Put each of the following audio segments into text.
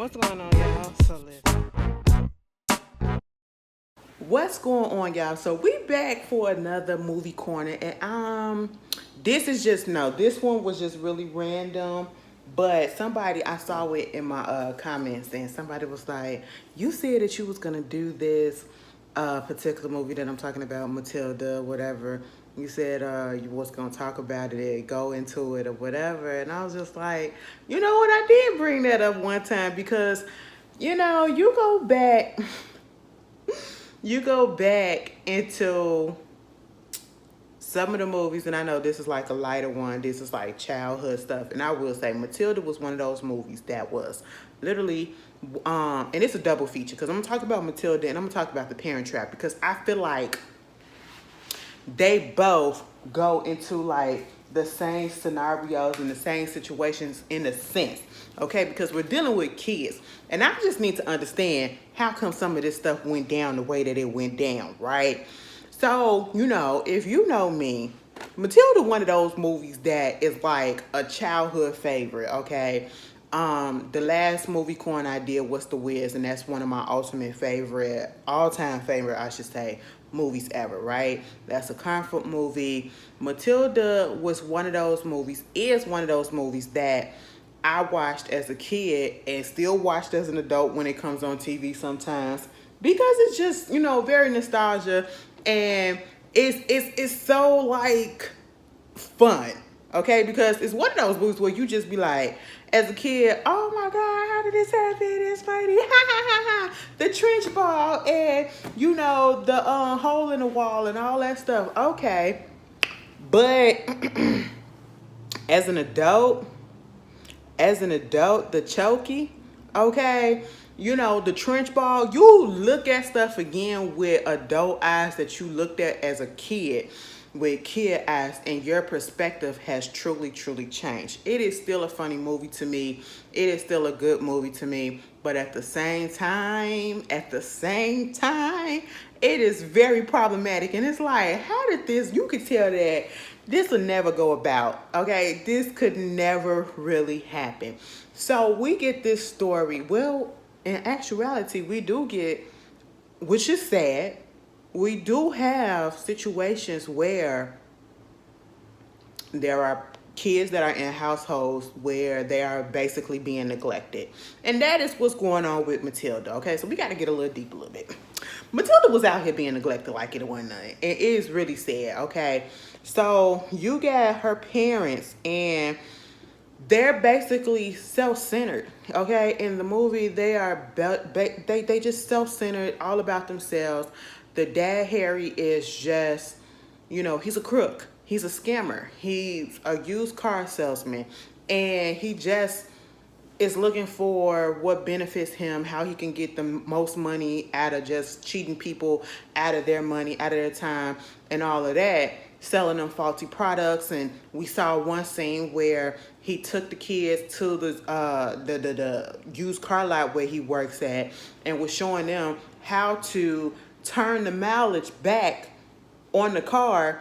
What's going on, y'all? What's going on, y'all? So we back for another movie corner, and this is just no. This one was just really random, but somebody I saw it in my comments, and somebody was like, "You said that you was gonna do this particular movie that I'm talking about, Matilda, whatever." You said you was gonna talk about it, go into it, or whatever, and I was just like, you know what? I did bring that up one time because, you go back. You go back into some of the movies, and I know this is like a lighter one. This is like childhood stuff, and I will say Matilda was one of those movies that was literally, and it's a double feature because I'm gonna talk about Matilda and I'm gonna talk about The Parent Trap because I feel like they both go into like the same scenarios and the same situations in a sense, okay? Because we're dealing with kids, and I just need to understand how come some of this stuff went down the way that it went down, right? So, if you know me, Matilda, one of those movies that is like a childhood favorite, okay? The last movie corn I did was The Wiz, and that's one of my ultimate favorite, all-time favorite, I should say, movies ever, right? That's a comfort movie. Matilda was one of those movies, is one of those movies that I watched as a kid and still watched as an adult when it comes on TV sometimes because it's just, very nostalgia, and it's so like fun, okay? Because it's one of those movies where you just be like, as a kid, oh my God, how did this happen? It's funny, ha ha ha ha. The trench ball and the hole in the wall and all that stuff. Okay, but as an adult, the chokey, okay, the trench ball, you look at stuff again with adult eyes that you looked at as a kid with kid eyes, and your perspective has truly, truly changed. It is still a funny movie to me. It is still a good movie to me. But at the same time, it is very problematic. And it's like, how did this, you could tell that this would never go about, okay? This could never really happen. So we get this story. Well, in actuality, we do get, which is sad, we do have situations where there are kids that are in households where they are basically being neglected. And that is what's going on with Matilda, okay? So we got to get a little deep a little bit. Matilda was out here being neglected like it wasn't nothing. It is really sad, okay? So you got her parents, and they're basically self-centered, okay? In the movie, they just self-centered, all about themselves. The dad, Harry, is just, he's a crook. He's a scammer. He's a used car salesman. And he just is looking for what benefits him, how he can get the most money out of just cheating people out of their money, out of their time, and all of that, selling them faulty products. And we saw one scene where he took the kids to the used car lot where he works at and was showing them how to turn the mileage back on the car,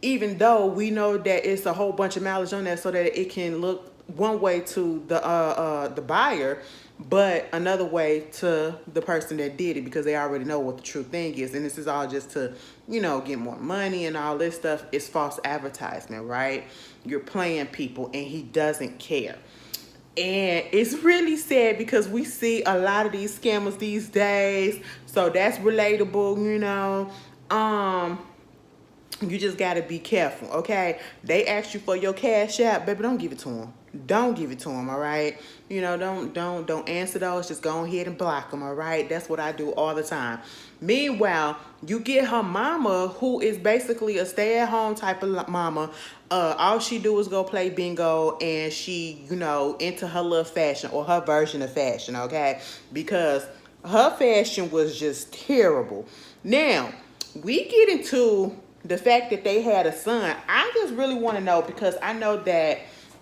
even though we know that it's a whole bunch of mileage on there so that it can look one way to the buyer, but another way to the person that did it, because they already know what the true thing is. And this is all just to, get more money and all this stuff. It's false advertisement, right? You're playing people, and he doesn't care. And it's really sad because we see a lot of these scammers these days. So that's relatable, you just gotta be careful, okay? They ask you for your cash app, baby. Don't give it to them. Don't give it to them, all right? Don't answer those. Just go ahead and block them, all right? That's what I do all the time. Meanwhile, you get her mama, who is basically a stay-at-home type of mama. All she do is go play bingo, and she, into her little fashion, or her version of fashion, okay? Because her fashion was just terrible. Now, we get into the fact that they had a son. I just really want to know, because I know that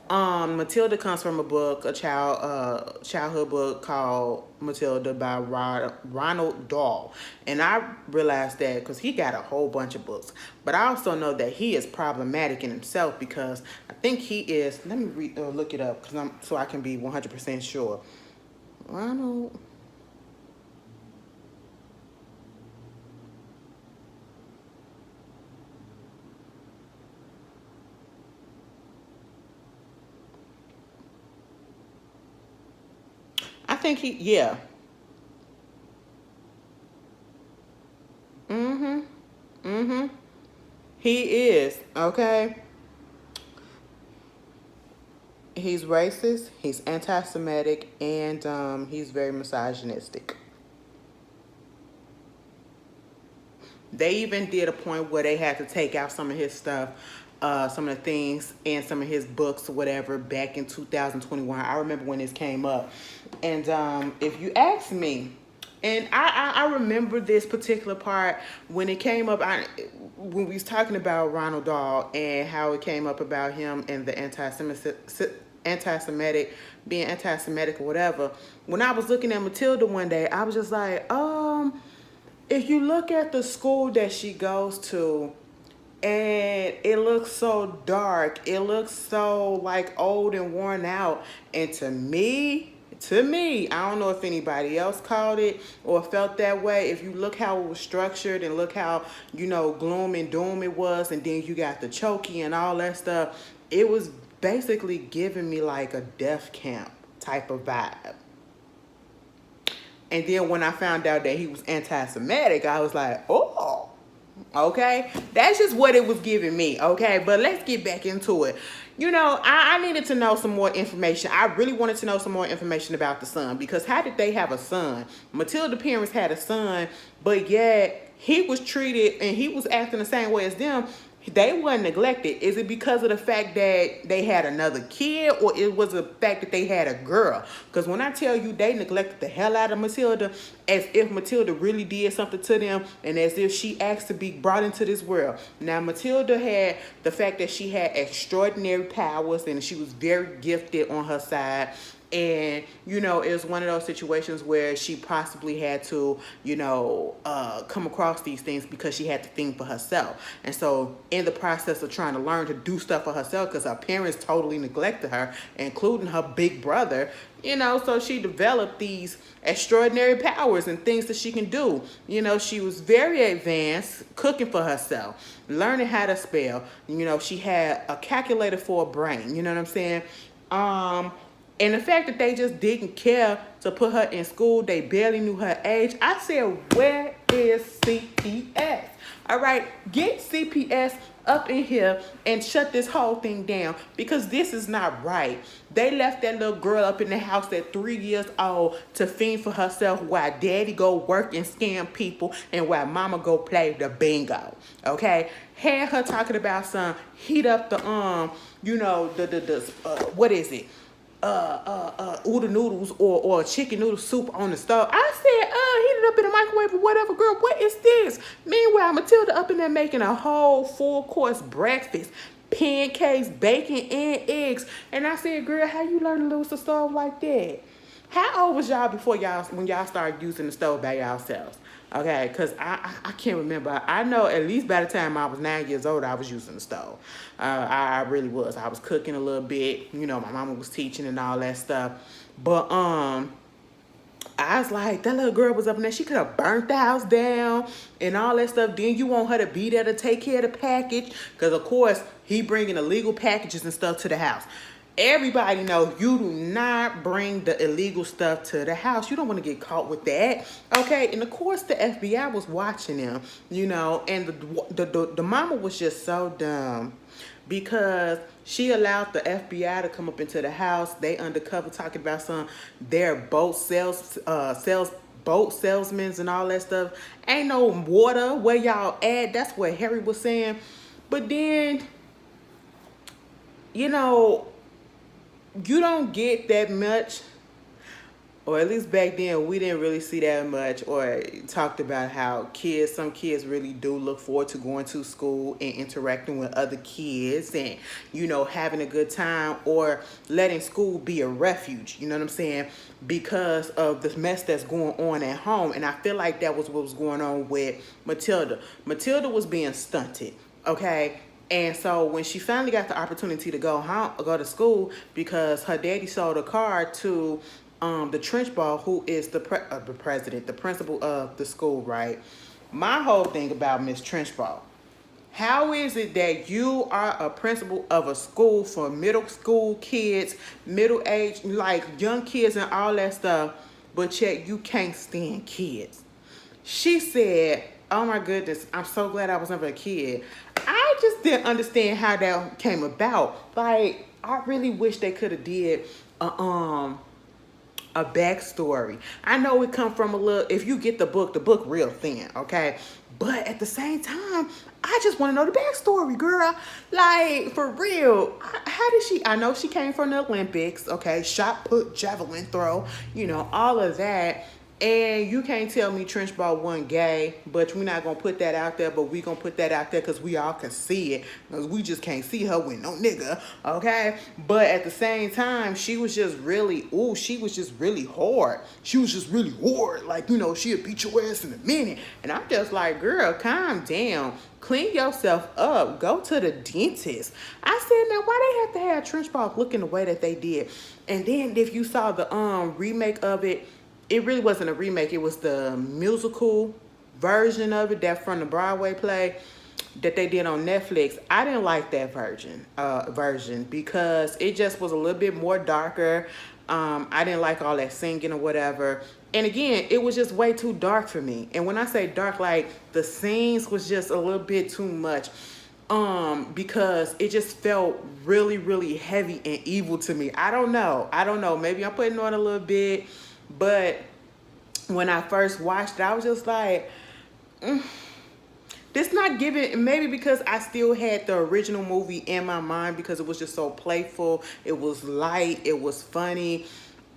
Matilda comes from a book, a childhood book called Matilda by Ronald Dahl. And I realized that because he got a whole bunch of books. But I also know that he is problematic in himself, because I think he is, let me look it up so I can be 100% sure. Ronald. I think he, yeah. Mm-hmm. Mm-hmm. He is, okay? He's racist, he's anti-Semitic, and he's very misogynistic. They even did a point where they had to take out some of his stuff, some of the things and some of his books or whatever back in 2021. I remember when this came up. And if you ask me, and I remember this particular part when it came up, when we was talking about Ronald Dahl and how it came up about him and the anti-Semitic, being anti-Semitic or whatever. When I was looking at Matilda one day, I was just like, if you look at the school that she goes to, and it looks so dark, it looks so like old and worn out, and to me, I don't know if anybody else called it or felt that way. If you look how it was structured and look how, gloom and doom it was, and then you got the chokey and all that stuff, it was basically giving me like a death camp type of vibe. And then when I found out that he was anti-Semitic, I was like, oh, okay. That's just what it was giving me, okay? But let's get back into it. I needed to know some more information. I really wanted to know some more information about the son, because how did they have a son? Matilda's parents had a son, but yet he was treated and he was acting the same way as them. They weren't neglected. Is it because of the fact that they had another kid, or it was the fact that they had a girl? Because when I tell you they neglected the hell out of Matilda, as if Matilda really did something to them, and as if she asked to be brought into this world. Now, Matilda had the fact that she had extraordinary powers and she was very gifted on her side. And it was one of those situations where she possibly had to come across these things because she had to think for herself. And so in the process of trying to learn to do stuff for herself, because her parents totally neglected her, including her big brother, so she developed these extraordinary powers and things that she can do. She was very advanced cooking for herself, learning how to spell. She had a calculator for a brain. You know what I'm saying? And the fact that they just didn't care to put her in school, they barely knew her age. I said, where is CPS? All right, get CPS up in here and shut this whole thing down, because this is not right. They left that little girl up in the house at 3 years old to fend for herself while daddy go work and scam people and while mama go play the bingo. Okay? Had her talking about some heat up the what is it? Oodle noodles or chicken noodle soup on the stove. I said, heat it up in the microwave or whatever, girl. What is this? Meanwhile, Matilda up in there making a whole full course breakfast, pancakes, bacon, and eggs. And I said, girl, how you learn to use the stove like that? How old was y'all when y'all started using the stove by yourselves? Okay, because I can't remember. I know at least by the time I was 9 years old, I was using the stove. I really was. I was cooking a little bit. My mama was teaching and all that stuff. But I was like, that little girl was up in there. She could have burnt the house down and all that stuff. Then you want her to be there to take care of the package. Because, of course, he bringing illegal packages and stuff to the house. Everybody know you do not bring the illegal stuff to the house. You don't want to get caught with that. Okay, and of course the FBI was watching them, and the mama was just so dumb, because she allowed the FBI to come up into the house. They undercover talking about their boat boat salesmen and all that stuff. Ain't no water where y'all at. That's what Harry was saying. But then, you don't get that much, or at least back then we didn't really see that much, or talked about how some kids really do look forward to going to school and interacting with other kids and, having a good time, or letting school be a refuge, you know what I'm saying, because of the mess that's going on at home. And I feel like that was what was going on with Matilda. Matilda was being stunted, okay? And so when she finally got the opportunity to go to school, because her daddy sold a car to the trench ball, who is the president, the principal of the school, right? My whole thing about Miss Trenchball, how is it that you are a principal of a school for middle school kids, middle age, like young kids and all that stuff, but yet you can't stand kids? She said, "Oh my goodness, I'm so glad I was never a kid." I just didn't understand how that came about. Like, I really wish they could have did a backstory. I know it come from a little. If you get the book real thin, okay. But at the same time, I just want to know the backstory, girl. Like, for real, how did she? I know she came from the Olympics, okay. Shot put, javelin throw, all of that. And you can't tell me Trenchball wasn't gay, but we're not gonna put that out there. But we gonna put that out there because we all can see it. Because we just can't see her with no nigga, okay? But at the same time, she was just really, she was just really hard. She was just really hard. Like, she'll beat your ass in a minute. And I'm just like, girl, calm down. Clean yourself up. Go to the dentist. I said, now why they have to have Trenchball looking the way that they did? And then if you saw the remake of it, it really wasn't a remake. It was the musical version of it, that from the Broadway play that they did on Netflix. I didn't like that version because it just was a little bit more darker. I didn't like all that singing or whatever. And again, it was just way too dark for me. And when I say dark, like the scenes was just a little bit too much. Because it just felt really, really heavy and evil to me. I don't know. Maybe I'm putting on a little bit. But when I first watched it, I was just like, this not giving, maybe because I still had the original movie in my mind because it was just so playful. It was light. It was funny.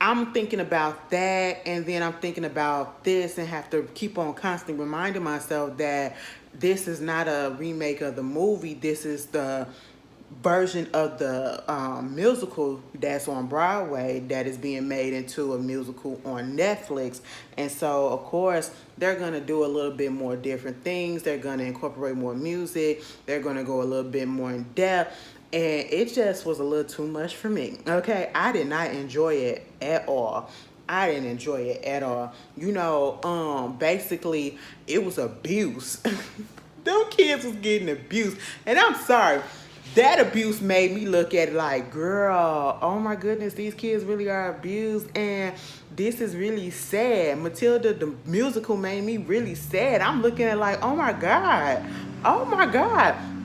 I'm thinking about that, and then I'm thinking about this and have to keep on constantly reminding myself that this is not a remake of the movie. This is the version of the musical that's on Broadway that is being made into a musical on Netflix. And so, of course, they're going to do a little bit more different things. They're going to incorporate more music. They're going to go a little bit more in depth. And it just was a little too much for me. Okay, I did not enjoy it at all. I didn't enjoy it at all. Basically, it was abuse. Them kids was getting abused. And I'm sorry. That abuse made me look at it like, girl, oh my goodness, these kids really are abused, and this is really sad. Matilda, the musical, made me really sad. I'm looking at it like, oh my God.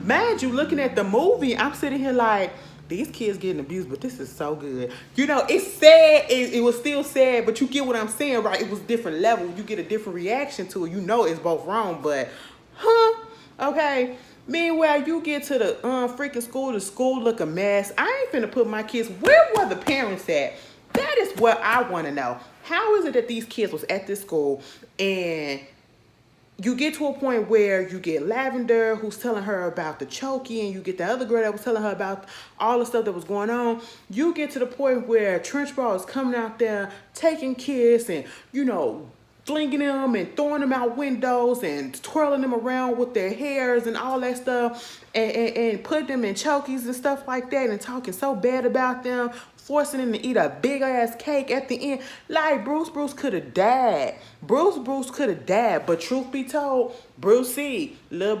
Mind you, looking at the movie, I'm sitting here like, these kids getting abused, but this is so good. It's sad. It was still sad, but you get what I'm saying, right? It was different level. You get a different reaction to it. It's both wrong, but, okay. Meanwhile, you get to the freaking school. The school look a mess. I ain't finna put my kids. Where were the parents at? That is what I want to know. How is it that these kids was at this school and you get to a point where you get Lavender, who's telling her about the chokey, and you get the other girl that was telling her about all the stuff that was going on. You get to the point where Trenchball is coming out there taking kids and, flinging them and throwing them out windows and twirling them around with their hairs and all that stuff, and putting them in chokies and stuff like that, and talking so bad about them, forcing them to eat a big ass cake at the end. Like, Bruce could have died. Bruce could have died. But truth be told, little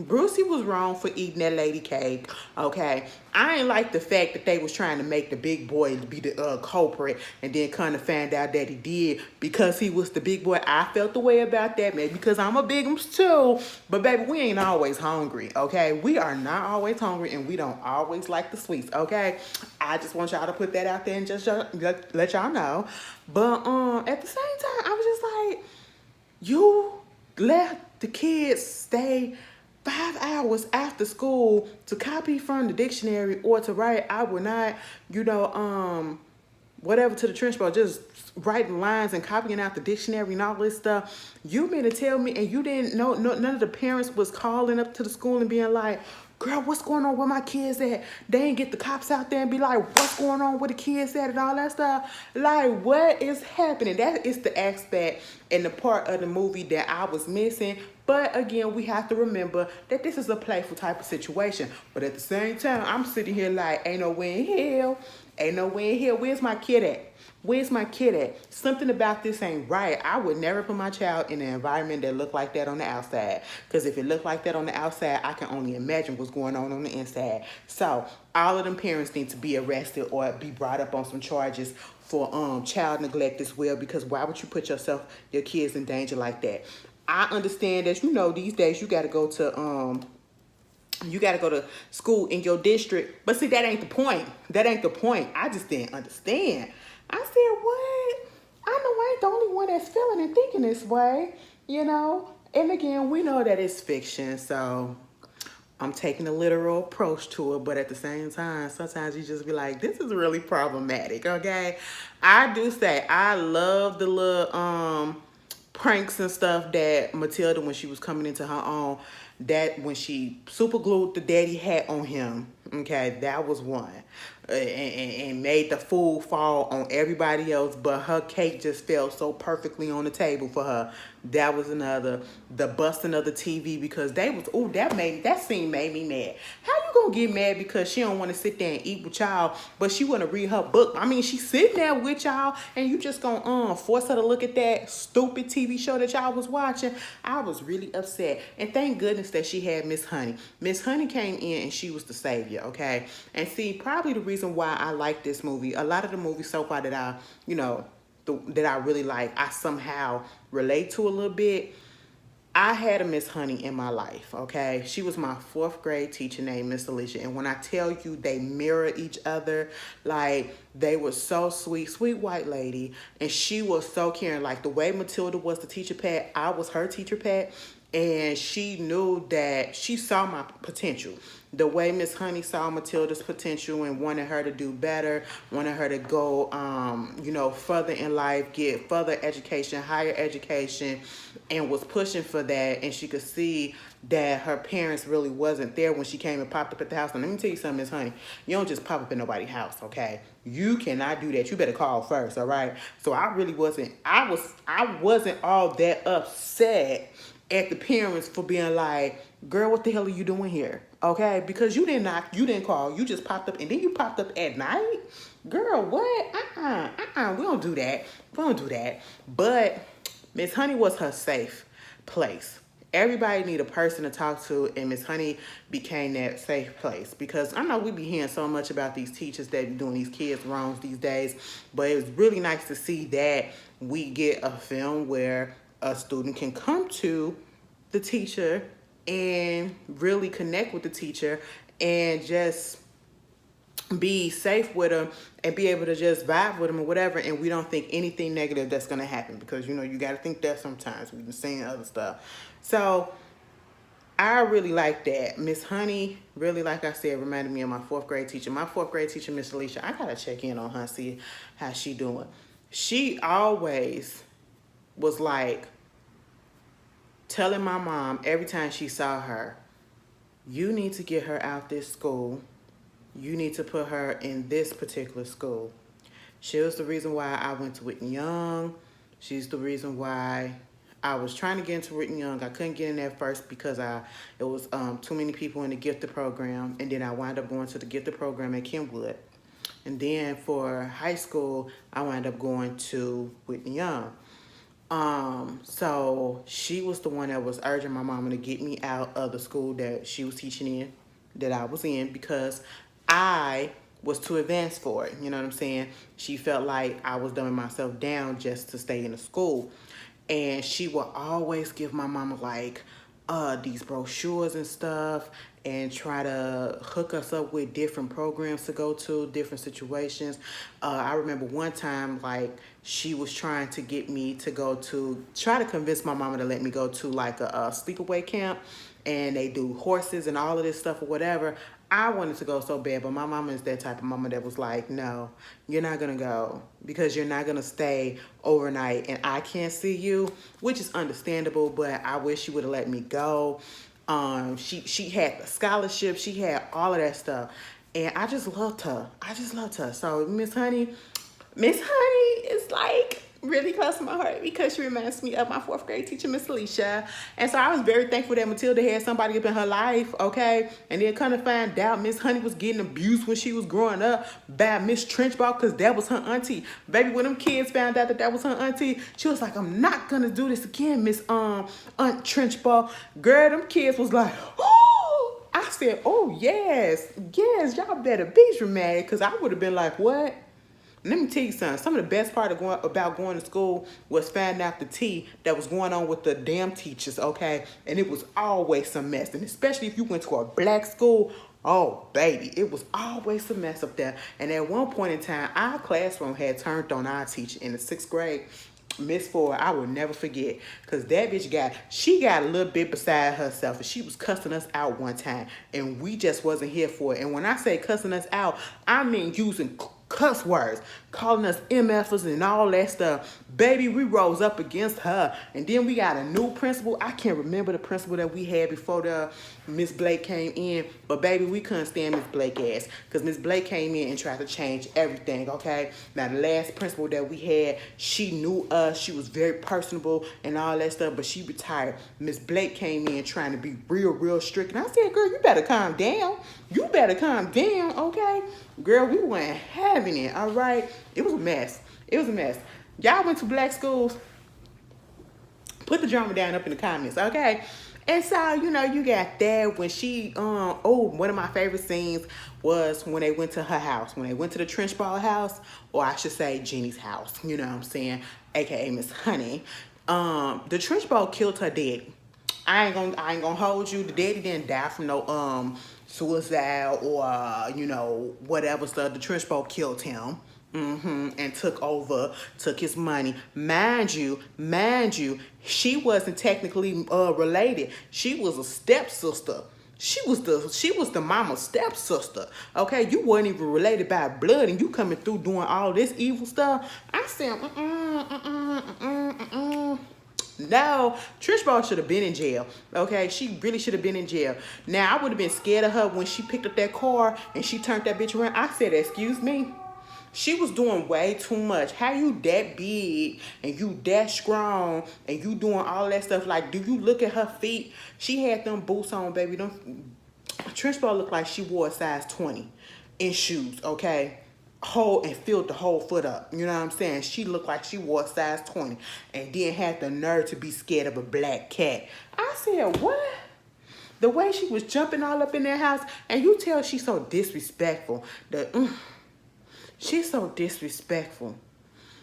Brucey was wrong for eating that lady cake, okay? I ain't like the fact that they was trying to make the big boy be the culprit, and then kind of find out that he did because he was the big boy. I felt the way about that, maybe because I'm a bigums too. But baby, we ain't always hungry, okay? We are not always hungry, and we don't always like the sweets, okay? I just want y'all to put that out there and just let y'all know. But at the same time, I was just like, you let the kids stay 5 hours after school to copy from the dictionary or to write "I will not," whatever, to the trench ball, just writing lines and copying out the dictionary and all this stuff. You mean to tell me, and you didn't know, none of the parents was calling up to the school and being like, girl, what's going on with my kids at? They ain't get the cops out there and be like, what's going on with the kids at and all that stuff? Like, what is happening? That is the aspect and the part of the movie that I was missing. But again, we have to remember that this is a playful type of situation. But at the same time, I'm sitting here like, ain't no way in hell Ain't no way in here. Where's my kid at? Where's my kid at? Something about this ain't right. I would never put my child in an environment that looked like that on the outside. Because if it looked like that on the outside, I can only imagine what's going on the inside. So all of them parents need to be arrested or be brought up on some charges for child neglect as well. Because why would you put your kids in danger like that? I understand that these days you got to go to school in your district. But see, that ain't the point. That ain't the point. I just didn't understand. I said, what? I know I ain't the only one that's feeling and thinking this way, And again, we know that it's fiction, so I'm taking a literal approach to it. But at the same time, sometimes you just be like, this is really problematic, okay? I do say I love the little pranks and stuff that Matilda, when she was coming into her own, that when she super glued the daddy hat on him, okay, that was one. And made the food fall on everybody else, but her cake just fell so perfectly on the table for her. That was another. The busting of the TV, because that scene made me mad. How you gonna get mad because she don't want to sit there and eat with y'all, but she want to read her book? I mean, she's sitting there with y'all, and you just gonna force her to look at that stupid TV show that y'all was watching? I was really upset, and thank goodness that she had Miss Honey. Miss Honey came in and she was the savior, okay? And see, probably the reason why I like this movie, a lot of the movies so far that that I really like, I somehow relate to a little bit. I had a Miss Honey in my life, okay? She was my 4th grade teacher named Miss Alicia. And when I tell you they mirror each other, like they were so sweet, sweet white lady. And she was so caring. Like the way Matilda was the teacher pet, I was her teacher pet. And she knew that she saw my potential. The way Miss Honey saw Matilda's potential and wanted her to do better, wanted her to go, further in life, get further education, higher education, and was pushing for that. And she could see that her parents really wasn't there when she came and popped up at the house. And let me tell you something, Miss Honey, you don't just pop up in nobody's house, okay? You cannot do that. You better call first, all right? So I wasn't all that upset at the parents for being like, girl, what the hell are you doing here? Okay, because you didn't knock, you didn't call, you just popped up, and then you popped up at night? Girl, what? We don't do that. We don't do that. But Miss Honey was her safe place. Everybody need a person to talk to, and Miss Honey became that safe place. Because I know we be hearing so much about these teachers that be doing these kids wrongs these days, but it was really nice to see that we get a film where a student can come to the teacher and really connect with the teacher and just be safe with them and be able to just vibe with them or whatever, and we don't think anything negative that's going to happen, because you got to think that sometimes. We've been seeing other stuff. So I really like that. Miss Honey, really, like I said, reminded me of my 4th grade teacher. My 4th grade teacher, Miss Alicia, I got to check in on her, see how she doing. She always was like telling my mom every time she saw her, you need to get her out this school. You need to put her in this particular school. She was the reason why I went to Whitney Young. She's the reason why I was trying to get into Whitney Young. I couldn't get in there first because it was too many people in the gifted program. And then I wound up going to the gifted program at Kenwood. And then for high school, I wound up going to Whitney Young. So she was the one that was urging my mama to get me out of the school that she was teaching in, that I was in, because I was too advanced for it. You know what I'm saying? She felt like I was dumbing myself down just to stay in the school. And she would always give my mama like these brochures and stuff, and try to hook us up with different programs to go to, different situations. I remember one time, like, she was trying to get me to try to convince my mama to let me go to like a sleepaway camp, and they do horses and all of this stuff or whatever. I wanted to go so bad, but my mama is that type of mama that was like, no, you're not going to go because you're not going to stay overnight and I can't see you, which is understandable, but I wish she would have let me go. She had the scholarship. She had all of that stuff. And I just loved her. So Miss Honey is like really close to my heart because she reminds me of my fourth grade teacher, Miss Alicia. And so I was very thankful that Matilda had somebody up in her life, okay? And then kind of find out Miss Honey was getting abused when she was growing up by Miss Trenchball because that was her auntie. Baby, when them kids found out that that was her auntie, she was like, I'm not gonna do this again, Miss Aunt Trenchball. Girl, them kids was like, oh! I said, oh, yes, y'all better be dramatic because I would have been like, what? Let me tell you something. Some of the best part of about going to school was finding out the tea that was going on with the damn teachers, okay? And it was always some mess. And especially if you went to a black school, oh, baby, it was always a mess up there. And at one point in time, our classroom had turned on our teacher in the 6th grade. Miss Ford, I will never forget, because that bitch got a little bit beside herself, and she was cussing us out one time, and we just wasn't here for it. And when I say cussing us out, I mean using cuss words, calling us MFers and all that stuff. Baby, we rose up against her. And then we got a new principal. I can't remember the principal that we had before the Miss Blake came in, but baby, we couldn't stand Miss Blake ass because Miss Blake came in and tried to change everything, okay? Now, the last principal that we had, she knew us. She was very personable and all that stuff, but she retired. Miss Blake came in trying to be real strict. And I said, girl, you better calm down. You better calm down, okay? Girl, we weren't having it, all right? It was a mess. It was a mess. Y'all went to black schools? Put the drama down up in the comments, okay? And so, you know, you got that when she, one of my favorite scenes was when they went to her house. When they went to the Trenchball house, or I should say Jeannie's house, you know what I'm saying? AKA Miss Honey. The Trenchball killed her daddy. I ain't gonna hold you. The daddy didn't die from no suicide or you know whatever stuff. The Trenchball killed him. And took his money. Mind you, she wasn't technically related. She was a stepsister. She was the mama's stepsister. Okay, you weren't even related by blood, and you coming through doing all this evil stuff. I said, No, Trish Ball should have been in jail. Okay, she really should have been in jail. Now, I would have been scared of her when she picked up that car and she turned that bitch around. I said, excuse me? She was doing way too much. How you that big and you that strong and you doing all that stuff? Like, do you look at her feet? She had them boots on, baby. Trish Ball looked like she wore a size 20 in shoes, okay? And filled the whole foot up. You know what I'm saying? She looked like she wore a size 20 and then had the nerve to be scared of a black cat. I said, what? The way she was jumping all up in that house, and you tell she's so disrespectful. She's so disrespectful.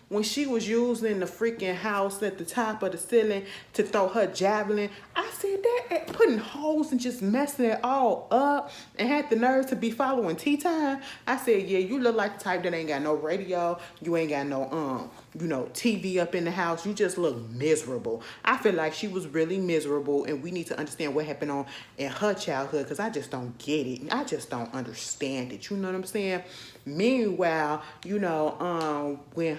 When she was using the freaking house at the top of the ceiling to throw her javelin, I said that putting holes and just messing it all up and had the nerve to be following tea time. I said, yeah, you look like the type that ain't got no radio. You ain't got no, TV up in the house. You just look miserable. I feel like she was really miserable, and we need to understand what happened in her childhood because I just don't get it. I just don't understand it. You know what I'm saying? Meanwhile, when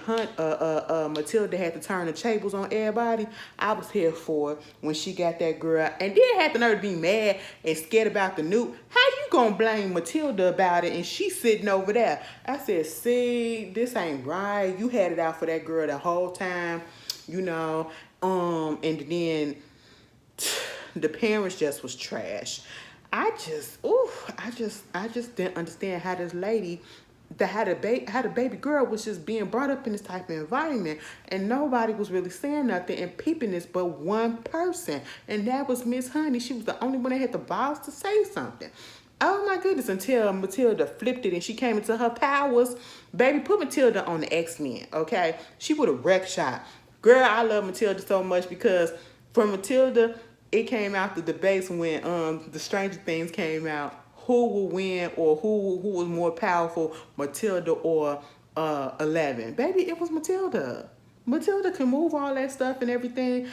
Matilda had to turn the tables on everybody, I was here for it when she got that girl. And then had the nerve to be mad and scared about the nuke. How you gonna blame Matilda about it and she sitting over there? I said, see, this ain't right. You had it out for that girl the whole time, and then the parents just was trash. I just didn't understand how this lady that had a baby girl was just being brought up in this type of environment, and nobody was really saying nothing and peeping this but one person, and that was Miss Honey. She was the only one that had the balls to say something. Oh my goodness, until Matilda flipped it and she came into her powers. Baby, put Matilda on the X-Men, okay? She would have wrecked shop. Girl, I love Matilda so much because from Matilda, it came out the debates when the Stranger Things came out. Who will win, or who was more powerful, Matilda or 11? Baby, it was Matilda. Matilda can move all that stuff and everything.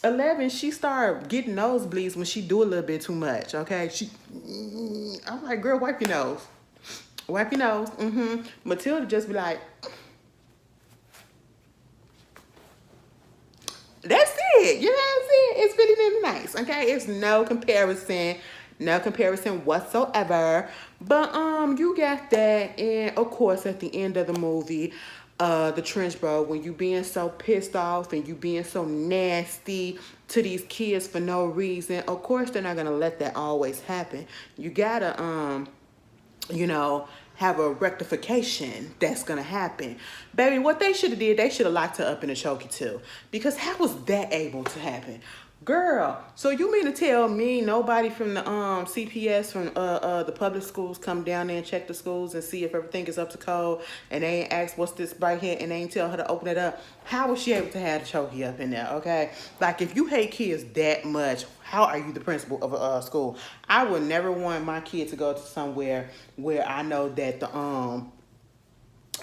11, she started getting nosebleeds when she do a little bit too much, okay? I'm like, girl, wipe your nose. Wipe your nose. Matilda just be like, that's it. You know what I'm saying? It's really, really nice, okay? It's no comparison whatsoever. But you got that, and of course at the end of the movie, the trench bro, when you being so pissed off and you being so nasty to these kids for no reason, of course they're not gonna let that always happen. You gotta you know, have a rectification that's gonna happen. Baby, what they should have did, they should have locked her up in a chokey too. Because how was that able to happen? Girl, so you mean to tell me nobody from the CPS from the public schools come down there and check the schools and see if everything is up to code, and they ain't ask what's this right here and they ain't tell her to open it up? How was she able to have the chokey up in there? Okay, like if you hate kids that much, how are you the principal of a school? I would never want my kid to go to somewhere where I know that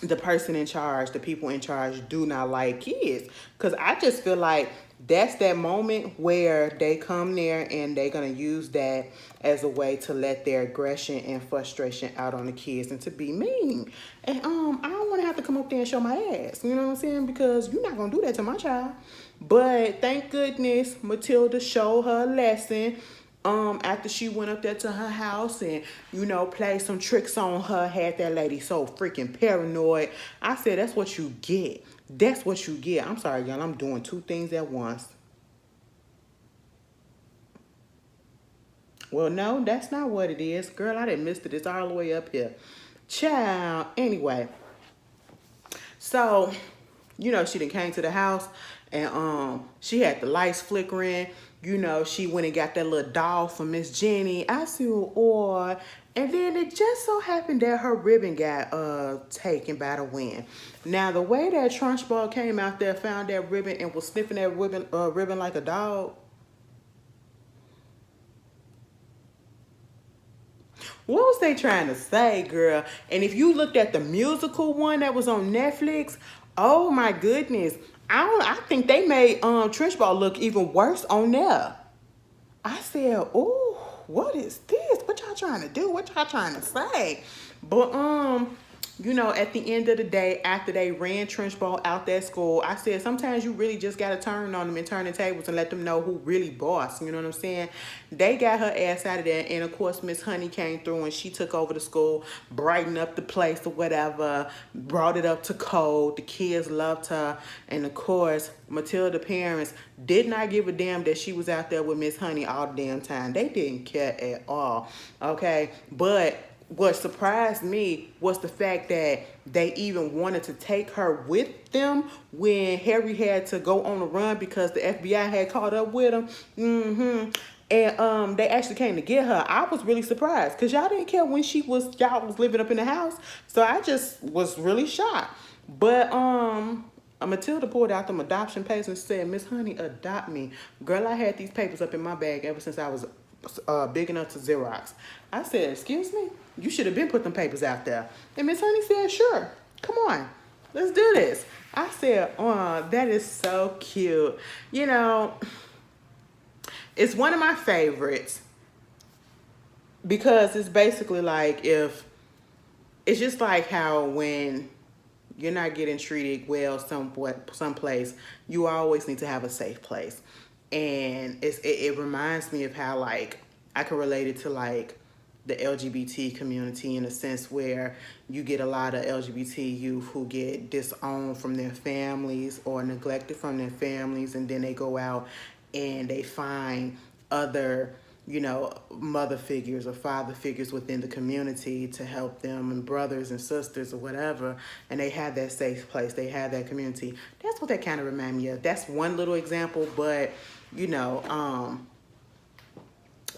the person in charge, the people in charge do not like kids. Because I just feel like that's that moment where they come there and they're going to use that as a way to let their aggression and frustration out on the kids and to be mean. And I don't want to have to come up there and show my ass. You know what I'm saying? Because you're not going to do that to my child. But thank goodness Matilda showed her a lesson after she went up there to her house and, you know, played some tricks on her, had that lady so freaking paranoid. I said, that's what you get. That's what you get. I'm sorry, y'all. I'm doing two things at once. Well, no, that's not what it is. Girl, I didn't miss it. It's all the way up here. Child. Anyway. So, you know, she done came to the house and she had the lights flickering. You know, she went and got that little doll from Miss Jenny. I said, oh, and then it just so happened that her ribbon got taken by the wind. Now, the way that Trunchbull came out there, found that ribbon and was sniffing that ribbon like a dog. What was they trying to say, girl? And if you looked at the musical one that was on Netflix, oh my goodness. I think they made Trunchbull look even worse on there. I said, oh, what is this? What y'all trying to do? What y'all trying to say? But you know, at the end of the day, after they ran Trunchbull out that school, I said sometimes you really just got to turn on them and turn the tables and let them know who really boss. You know what I'm saying? They got her ass out of there. And, of course, Miss Honey came through and she took over the school, brightened up the place or whatever, brought it up to code. The kids loved her. And, of course, Matilda parents did not give a damn that she was out there with Miss Honey all the damn time. They didn't care at all. Okay? But what surprised me was the fact that they even wanted to take her with them when Harry had to go on a run because the FBI had caught up with him. And they actually came to get her. I was really surprised because y'all didn't care when y'all was living up in the house. So I just was really shocked. But Matilda pulled out them adoption papers and said, Miss Honey, adopt me. Girl, I had these papers up in my bag ever since I was big enough to Xerox. I said, excuse me? You should have been put them papers out there. And Miss Honey said, sure, come on, let's do this. I said, oh, that is so cute. You know, it's one of my favorites because it's basically like it's just like how when you're not getting treated well someplace, you always need to have a safe place. And it reminds me of how, like, I can relate it to, like, the LGBT community in a sense where you get a lot of LGBT youth who get disowned from their families or neglected from their families, and then they go out and they find other, you know, mother figures or father figures within the community to help them, and brothers and sisters or whatever, and they have that safe place, they have that community. That's what that kind of reminds me of. That's one little example, but, you know,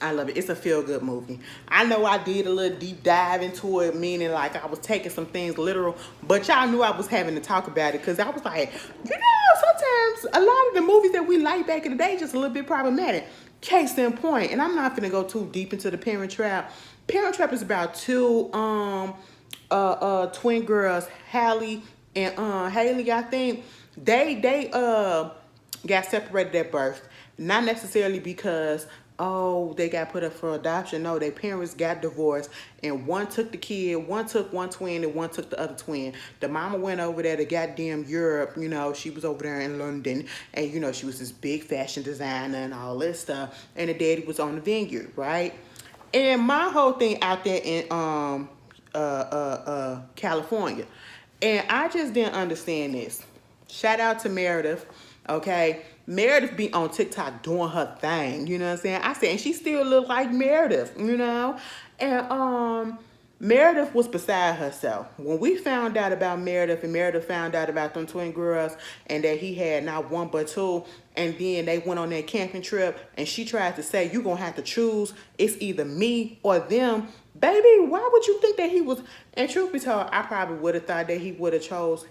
I love it. It's a feel-good movie. I know I did a little deep dive into it, meaning like I was taking some things literal, but y'all knew I was having to talk about it because I was like, you know, sometimes a lot of the movies that we liked back in the day just a little bit problematic. Case in point, and I'm not going to go too deep into the Parent Trap. Parent Trap is about two twin girls, Hallie and Haley, I think. They got separated at birth. Not necessarily because they got put up for adoption. No, their parents got divorced, and one took the kid, one took one twin, and one took the other twin. The mama went over there to goddamn Europe, you know, she was over there in London, and, you know, she was this big fashion designer and all this stuff, and the daddy was on the vineyard, right? And my whole thing out there in California, And I just didn't understand this. Shout out to Meredith. Okay. Meredith be on TikTok doing her thing. You know what I'm saying? I said, and she still look like Meredith, you know? And Meredith was beside herself. When we found out about Meredith and Meredith found out about them twin girls and that he had not one but two, and then they went on that camping trip and she tried to say, you gonna have to choose, it's either me or them. Baby, why would you think that he was, and truth be told, I probably would have thought that he would have chose.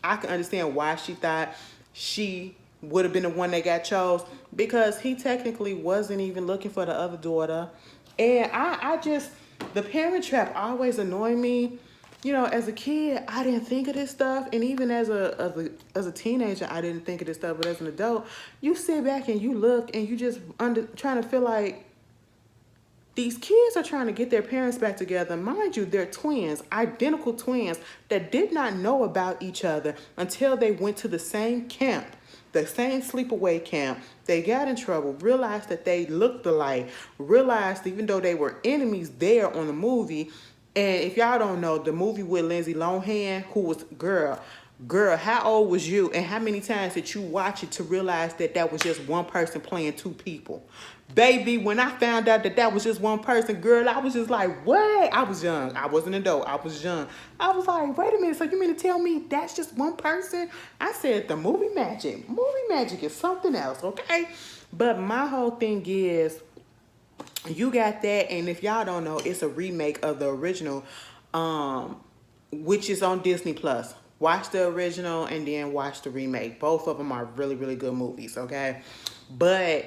I can understand why she thought she would have been the one that got chose, because he technically wasn't even looking for the other daughter. And I just, the parent trap always annoyed me. You know, as a kid, I didn't think of this stuff, and even as a teenager, I didn't think of this stuff. But as an adult, you sit back and you look, and you just trying to feel like these kids are trying to get their parents back together. Mind you, they're twins, identical twins that did not know about each other until they went to the same camp, the same sleepaway camp. They got in trouble, realized that they looked alike, realized even though they were enemies there on the movie. And if y'all don't know, the movie with Lindsay Lohan, who was girl, how old was you, and how many times did you watch it to realize that that was just one person playing two people? Baby, when I found out that that was just one person, girl, I was just like, what? I was young. I wasn't an adult. I was young. I was like, wait a minute. So you mean to tell me that's just one person? I said, the movie magic. Movie magic is something else, okay? But my whole thing is, you got that, and if y'all don't know, it's a remake of the original, which is on Disney Plus. Watch the original and then watch the remake. Both of them are really, really good movies, okay? But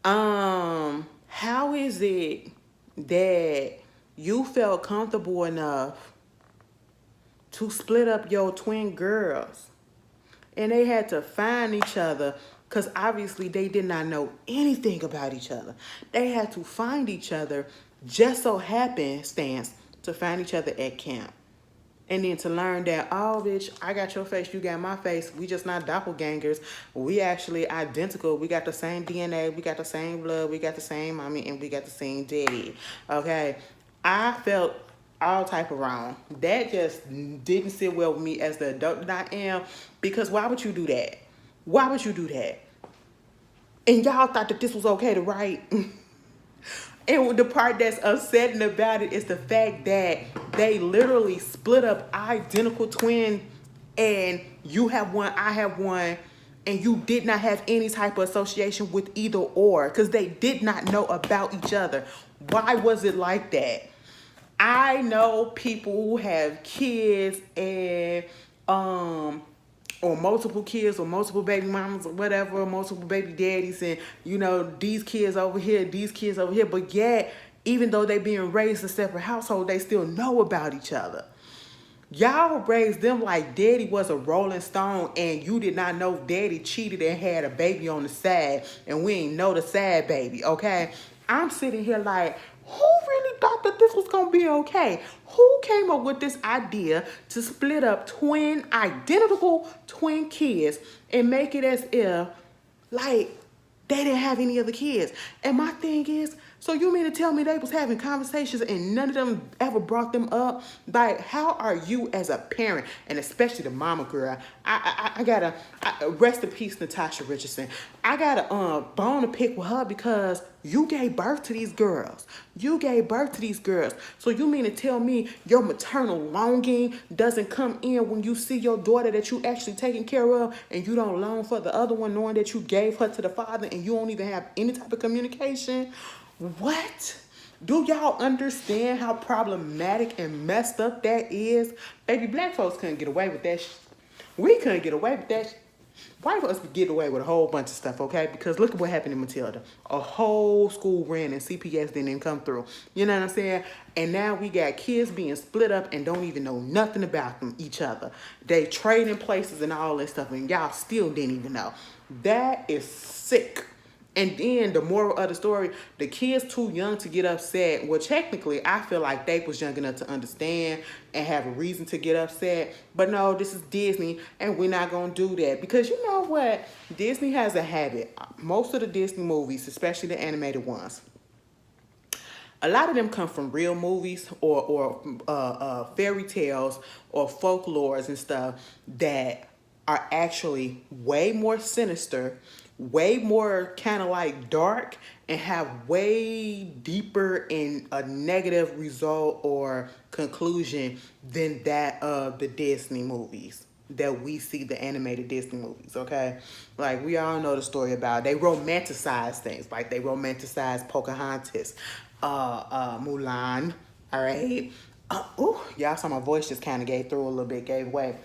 how is it that you felt comfortable enough to split up your twin girls and they had to find each other? Because obviously they did not know anything about each other. They had to find each other, just so happenstance to find each other at camp. And then to learn that, oh, bitch, I got your face, you got my face. We just not doppelgangers. We actually identical. We got the same DNA. We got the same blood. We got the same mommy, and we got the same daddy. Okay? I felt all type of wrong. That just didn't sit well with me as the adult that I am. Because why would you do that? Why would you do that? And y'all thought that this was okay to write. And the part that's upsetting about it is the fact that they literally split up identical twin, and you have one, I have one, and you did not have any type of association with either or, because they did not know about each other. Why was it like that? I know people who have kids and or multiple kids or multiple baby mamas or whatever, multiple baby daddies, and you know, these kids over here, but yet, even though they being raised in separate households, they still know about each other. Y'all raised them like daddy was a rolling stone, and you did not know daddy cheated and had a baby on the side, and we ain't know the sad baby, okay? I'm sitting here like, who really thought that this was gonna be okay? Who came up with this idea to split up identical twin kids and make it as if like they didn't have any other kids? And my thing is, so you mean to tell me they was having conversations and none of them ever brought them up? Like, how are you as a parent, and especially the mama girl? I gotta rest in peace, Natasha Richardson. I got a bone to pick with her because you gave birth to these girls. You gave birth to these girls. So you mean to tell me your maternal longing doesn't come in when you see your daughter that you actually taking care of, and you don't long for the other one, knowing that you gave her to the father and you don't even have any type of communication? What? Do y'all understand how problematic and messed up that is? Baby, black folks couldn't get away with that We couldn't get away with that White folks could get away with a whole bunch of stuff, okay? Because look at what happened in Matilda. A whole school ran and CPS didn't even come through. You know what I'm saying? And now we got kids being split up and don't even know nothing about each other. They trading places and all that stuff, and y'all still didn't even know. That is sick. And then the moral of the story, the kids too young to get upset. Well, technically, I feel like they was young enough to understand and have a reason to get upset. But no, this is Disney, and we're not going to do that. Because you know what? Disney has a habit. Most of the Disney movies, especially the animated ones, A lot of them come from real movies or fairy tales or folklores and stuff that are actually way more sinister, way more kind of like dark, and have way deeper in a negative result or conclusion than that of the Disney movies that we see, the animated Disney movies, okay? Like, we all know the story about, they romanticize things. Like, they romanticize Pocahontas, Mulan, all right? Y'all saw my voice just kind of gave through a little bit, gave way.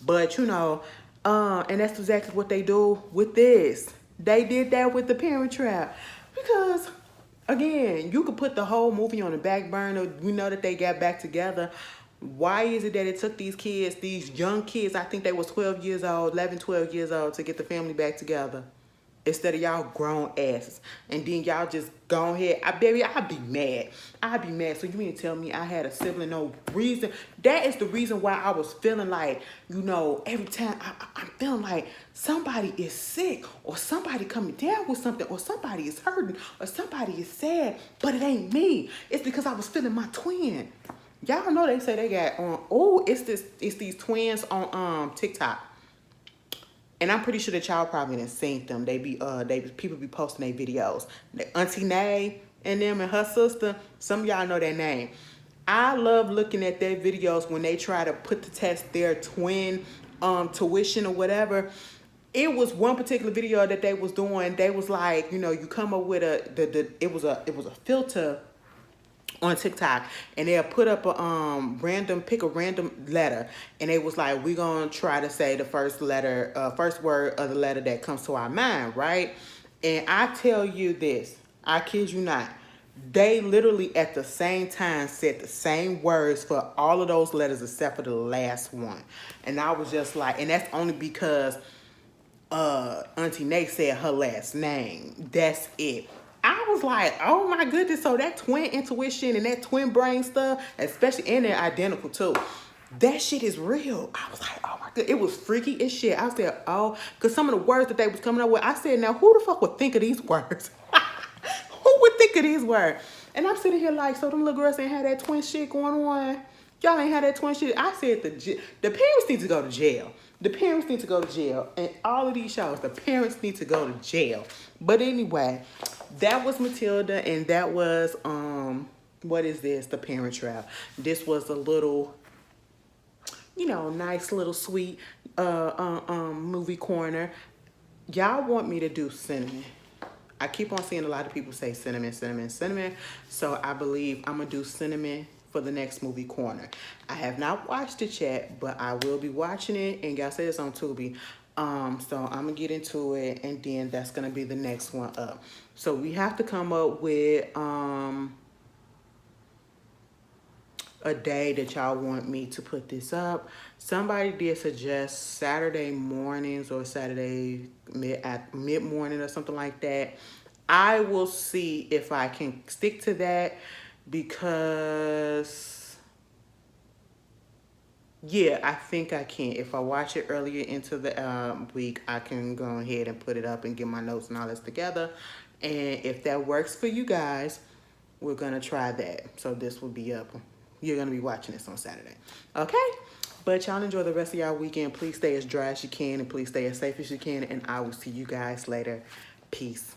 But, and that's exactly what they do with this. They did that with The Parent Trap. Because, again, you could put the whole movie on the back burner. We know that they got back together. Why is it that it took these kids, these young kids, I think they was 12 years old, 11, 12 years old, to get the family back together? Instead of y'all grown asses. And then y'all just go ahead. I'd be mad. I'd be mad. So you mean to tell me I had a sibling, no reason? That is the reason why I was feeling like, every time I'm feeling like somebody is sick or somebody coming down with something or somebody is hurting or somebody is sad, but it ain't me. It's because I was feeling my twin. Y'all know they say they got it's these twins on TikTok. And I'm pretty sure that y'all probably didn't seen them. People be posting their videos. Auntie Nay and them and her sister, some of y'all know their name. I love looking at their videos when they try to put to test their twin tuition or whatever. It was one particular video that they was doing. They was like, you come up with it was a filter on TikTok, and they'll put up a pick a random letter, and they was like, we're gonna try to say the first word of the letter that comes to our mind, right? And I tell you this, I kid you not, they literally at the same time said the same words for all of those letters except for the last one. And I was just like, and that's only because Auntie Nate said her last name. That's it. I was like, oh my goodness. So that twin intuition and that twin brain stuff, especially, and they're identical too. That shit is real. I was like, oh my god. It was freaky as shit. I said, because some of the words that they was coming up with, I said, now who the fuck would think of these words? Who would think of these words? And I'm sitting here like, so them little girls ain't had that twin shit going on. Y'all ain't had that twin shit. I said the parents need to go to jail. The parents need to go to jail. And all of these shows, the parents need to go to jail. But anyway, that was Matilda, and that was what is this? The Parent Trap. This was a little, nice little sweet movie corner. Y'all want me to do cinnamon. I keep on seeing a lot of people say cinnamon, cinnamon, cinnamon. So I believe I'm going to do cinnamon for the next movie corner. I have not watched it yet, but I will be watching it. And y'all say it's on Tubi. So I'm going to get into it, and then that's going to be the next one up. So we have to come up with a day that y'all want me to put this up. Somebody did suggest Saturday mornings or Saturday mid-morning or something like that. I will see if I can stick to that, because yeah, I think I can. If I watch it earlier into the week, I can go ahead and put it up and get my notes and all this together. And if that works for you guys, we're going to try that. So this will be up. You're going to be watching this on Saturday. Okay? But y'all enjoy the rest of y'all weekend. Please stay as dry as you can, and please stay as safe as you can. And I will see you guys later. Peace.